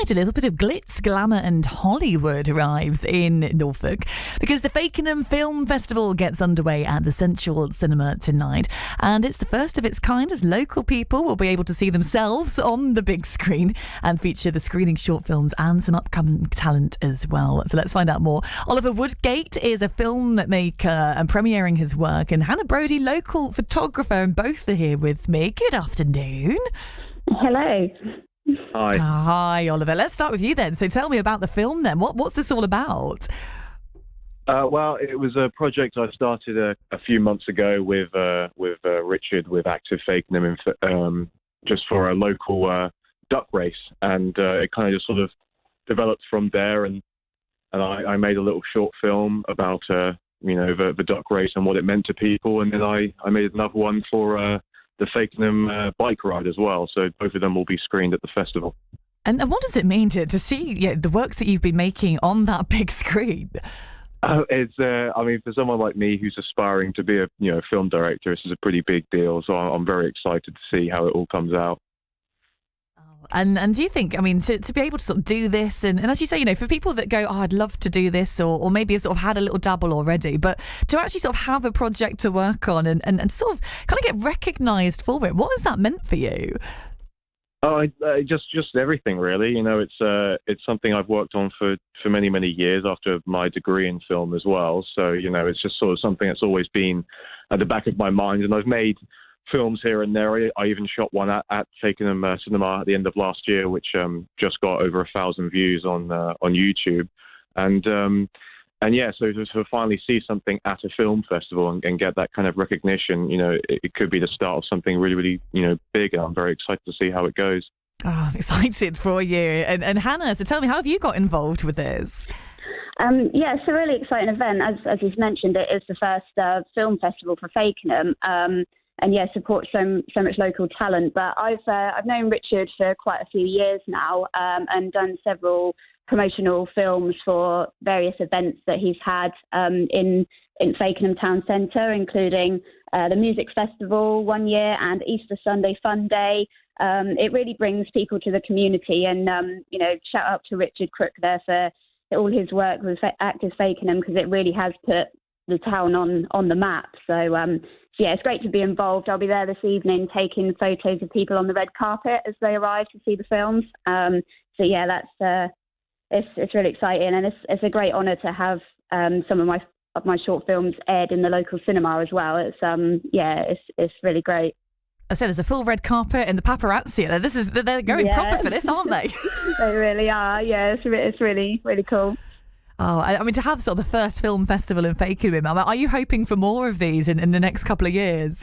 A little bit of glitz, glamour and Hollywood arrives in Norfolk because the Fakenham Film Festival gets underway at the Central Cinema tonight, and it's the first of its kind as local people will be able to see themselves on the big screen and feature the screening short films and some upcoming talent as well. So let's find out more. Oliver Woodgate is a filmmaker and premiering his work, and Hannah Brodie, local photographer, and both are here with me. Good afternoon. Hello. Hi. Hi, Oliver. Let's start with you then. So tell me about the film then. What's this all about? Well, it was a project I started a few months ago with Richard, with Active Fakenham, just for a local duck race, and it kind of just sort of developed from there. And I made a little short film about the duck race and what it meant to people, and then I made another one for the Fakenham bike ride as well. So both of them will be screened at the festival. And what does it mean to see the works that you've been making on that big screen? It's for someone like me who's aspiring to be a film director, this is a pretty big deal. So I'm very excited to see how it all comes out. And do you think, to be able to sort of do this, and as you say, for people that go, I'd love to do this, or maybe have sort of had a little dabble already, but to actually sort of have a project to work on and sort of kind of get recognised for it, what has that meant for you? Oh, just everything really. It's something I've worked on for many, many years after my degree in film as well. So, it's just sort of something that's always been at the back of my mind, and I've made films here and there. I even shot one at Fakenham Cinema at the end of last year, which just got over 1,000 views on YouTube, and yeah, so to finally see something at a film festival and get that kind of recognition, it could be the start of something really, really big, and I'm very excited to see how it goes. Oh, I'm excited for you. And Hannah, so tell me, how have you got involved with this? It's a really exciting event. As you've mentioned, it is the first film festival for Fakenham. And support so much local talent. But I've known Richard for quite a few years now, and done several promotional films for various events that he's had in Fakenham Town Centre, including the Music Festival one year and Easter Sunday Fun Day. It really brings people to the community, and shout out to Richard Crook there for all his work with Active Fakenham, because it really has put the town on the map. So it's great to be involved. I'll be there this evening taking photos of people on the red carpet as they arrive to see the films. It's really exciting, and it's a great honour to have some of my short films aired in the local cinema as well. It's really great. I said there's a full red carpet and the paparazzi. They're going proper for this, aren't they? They really are. Yeah, it's really, really cool. Oh, to have sort of the first film festival in Fakenham, are you hoping for more of these in the next couple of years?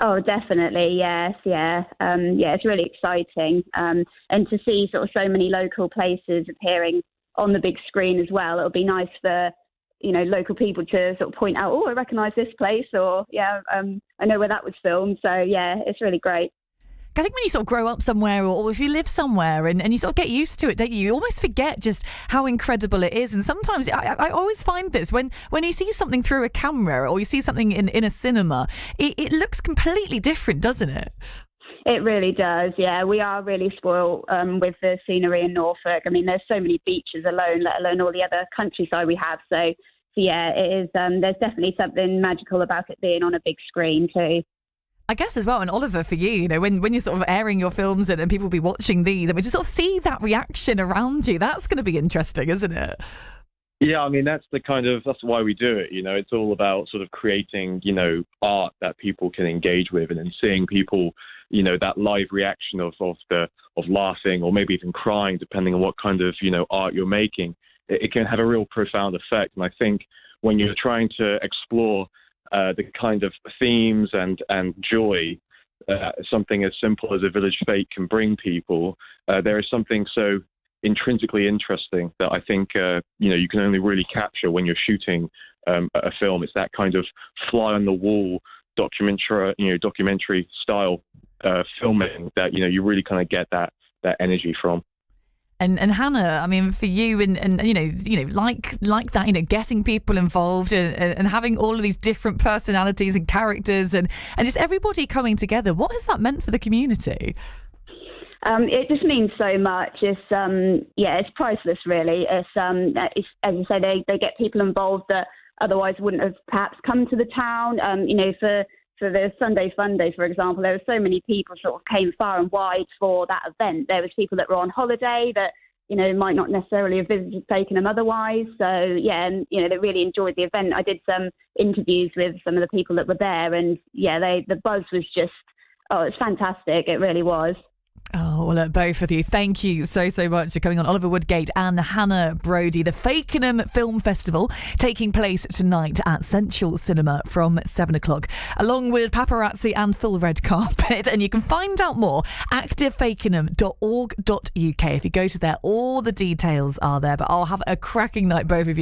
Oh, definitely, yes, yeah. It's really exciting. And to see sort of so many local places appearing on the big screen as well, it'll be nice for, local people to sort of point out, I recognise this place, or, I know where that was filmed. So, it's really great. I think when you sort of grow up somewhere, or if you live somewhere and you sort of get used to it, don't you? You almost forget just how incredible it is. And sometimes I always find this when you see something through a camera or you see something in a cinema, it looks completely different, doesn't it? It really does, yeah. We are really spoiled with the scenery in Norfolk. There's so many beaches alone, let alone all the other countryside we have. So it is. There's definitely something magical about it being on a big screen too. I guess as well, and Oliver, for you, when you're sort of airing your films and people will be watching these, to sort of see that reaction around you, that's going to be interesting, isn't it? Yeah, that's why we do it. It's all about sort of creating, art that people can engage with, and then seeing people, that live reaction of laughing or maybe even crying, depending on what kind of, art you're making. It can have a real profound effect. And I think when you're trying to explore the kind of themes and joy something as simple as a village fete can bring people, there is something so intrinsically interesting that I think you can only really capture when you're shooting a film. It's that kind of fly on the wall documentary style filming that you really kind of get that energy from. And Hannah, for you and like that, getting people involved and having all of these different personalities and characters and just everybody coming together, what has that meant for the community? It just means so much. It's priceless, really. It's as you say, they get people involved that otherwise wouldn't have perhaps come to the town. For the Sunday Fun Day, for example, there were so many people sort of came far and wide for that event. There was people that were on holiday that, might not necessarily have visited Fakenham otherwise. So, yeah, and, they really enjoyed the event. I did some interviews with some of the people that were there, and, yeah, the buzz was just, it's fantastic. It really was. Oh, well, look, both of you, thank you so much for coming on. Oliver Woodgate and Hannah Brodie. The Fakenham Film Festival taking place tonight at Central Cinema from 7 o'clock, along with paparazzi and full red carpet. And you can find out more, activefakenham.org.uk. If you go to there, all the details are there. But I'll have a cracking night, both of you.